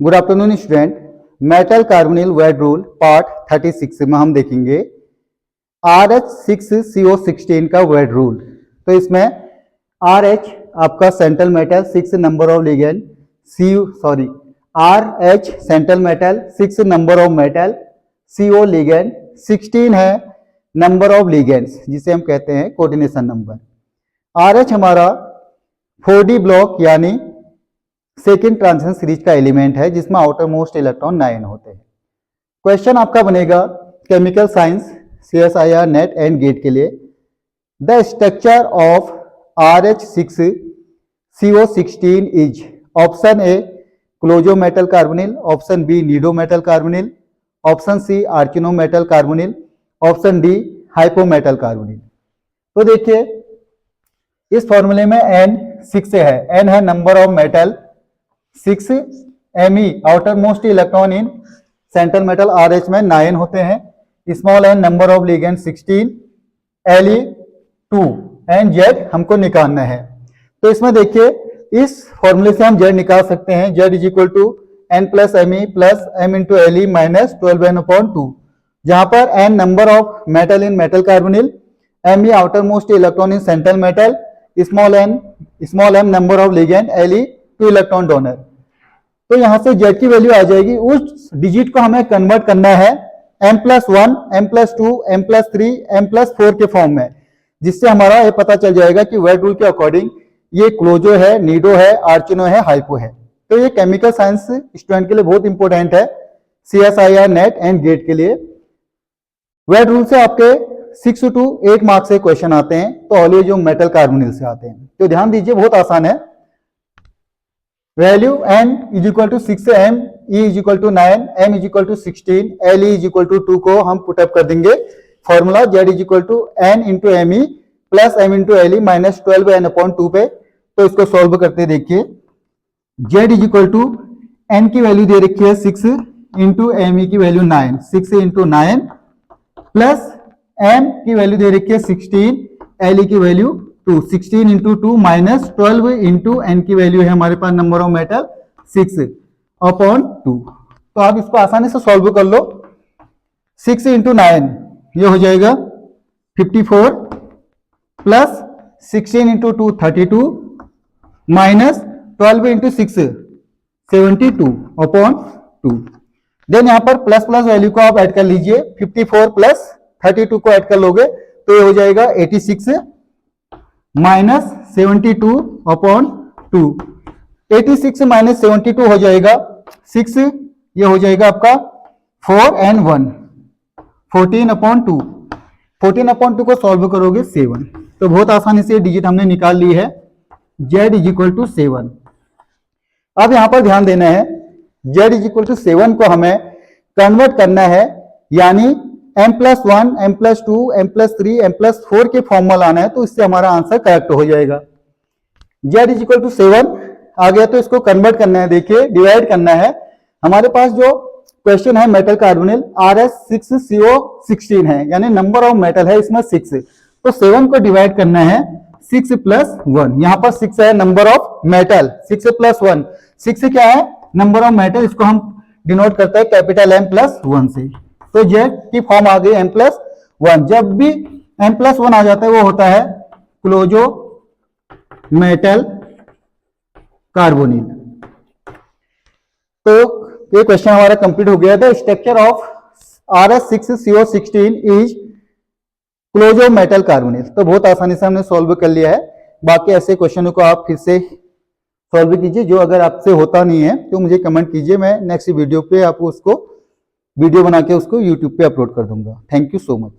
Good afternoon student. Metal carbonyl Wade rule part 36 में हम देखेंगे RH6CO16 का वेड रूल। तो इसमें RH आपका central metal 6 number of ligand, RH central metal 6 number of metal, CO ligand 16 है नंबर ऑफ लिगेंड्स जिसे हम कहते हैं कोऑर्डिनेशन नंबर। RH हमारा 4D ब्लॉक यानी सेकेंड ट्रांजिशन सीरीज का एलिमेंट है जिसमें आउटर मोस्ट इलेक्ट्रॉन 9 होते हैं। क्वेश्चन आपका बनेगा chemical science CSIR NET and GATE के लिए, the structure of RH6CO16 is option A closo metal carbonyl, option B nido metal carbonyl, option C arachno metal carbonyl, option D hypho metal carbonyl. तो देखिए इस फॉर्मूले में N 6 है, N है number of metal, 6 Me outermost electron in central metal RH में 9 होते हैं, small n number of ligand 16, Le 2 and Z हमको निकालना है। तो इसमें देखिए इस फॉर्मूले से हम Z निकाल सकते हैं, Z is equal to N plus Me plus M into Le minus 12n/2, जहां पर N number of metal in metal carbonyl, Me outermost electron in central metal, small m number of ligand, Le 2 electron donor. तो यहां से Z की value आ जाएगी, उस digit को हमें कन्वर्ट करना है M+1, M+2, M+3, M+4 के फॉर्म में, जिससे हमारा ये पता चल जाएगा कि वेड रूल के अकॉर्डिंग ये क्लोजो है, नीडो है, आर्चिनो है, हाइपो है। तो ये केमिकल साइंस स्टूडेंट के लिए बहुत इंपॉर्टेंट है, CSIR नेट एंड गेट के लिए। वेड रूल से आपके 6 to 8 मार्क्स से क्वेश्चन आते हैं, तो ऑलवेज जो मेटल कार्बोनिल से आते हैं। तो ध्यान दीजिए बहुत आसान है। Value N is equal to 6 M, E is equal to 9, M is equal to 16, Le is equal to 2 को हम पुटअप कर देंगे formula Z is equal to N into Me plus M into Le minus 12n/2 पे। तो इसको solve करते देखिए, Z is equal to N की वैल्यू दे रखी है 6 इंटू Me की वैल्यू 9, 6 इंटू 9 प्लस M की वैल्यू दे रखी है 16, Le की value 2, 16 into 2 minus 12 into N की वैल्यू है हमारे पास नंबर ऑफ मेटल 6/2। तो आप इसको आसानी से सॉल्व कर लो। 6 इंटू 9 ये हो जाएगा 54 plus 16 into 2 32 minus 12 into 6 72/2। Then यहाँ पर प्लस प्लस वैल्यू को आप ऐड कर लीजिए, 54 प्लस 32 को ऐड कर लोगे तो ये हो जाएगा 86 माइनस 72/2। 86 माइनस 72 हो जाएगा 6, ये हो जाएगा आपका 4 and 1 14/2। 14/2 को सॉल्व करोगे 7। तो बहुत आसानी से डिजिट हमने निकाल ली है, Z इज इक्वल टू 7। अब यहां पर ध्यान देना है, Z इज इक्वल टू 7 को हमें कन्वर्ट करना है, यानी M+1, M+2, M+3, M+4 के फॉर्म में लाना है, तो इससे हमारा आंसर करेक्ट हो जाएगा। Z इज इक्वल टू 7 आ गया तो इसको कन्वर्ट करना है, देखिए डिवाइड करना है। हमारे पास जो क्वेश्चन है मेटल कार्बोनिल RH6CO16 है, यानी नंबर ऑफ मेटल है इसमें 6, तो 7 को डिवाइड करना है 6 + 1। यहां पर 6 है नंबर ऑफ मेटल, 6 + 1, 6 क्या है नंबर ऑफ मेटल, इसको हम डिनोट करते हैं कैपिटल M+1 से। तो Z की फॉर्म आ गई M+1। जब भी M+1 आ जाता है वो होता है क्लोजो मेटल कार्बोनिल। तो ये क्वेश्चन हमारा कंप्लीट हो गया था। Structure of RH6CO16 is closo metal carbonyl. तो बहुत आसानी से हमने सॉल्व कर लिया है। बाकी ऐसे क्वेश्चनों को आप फिर से सॉल्व कीजिए, जो अगर आपसे होता नहीं है तो मुझे कमेंट कीजिए, मैं नेक्स्ट वीडियो पे आपको उसको वीडियो बना के उसको यूट्यूब पे अपलोड कर दूंगा। Thank you so much.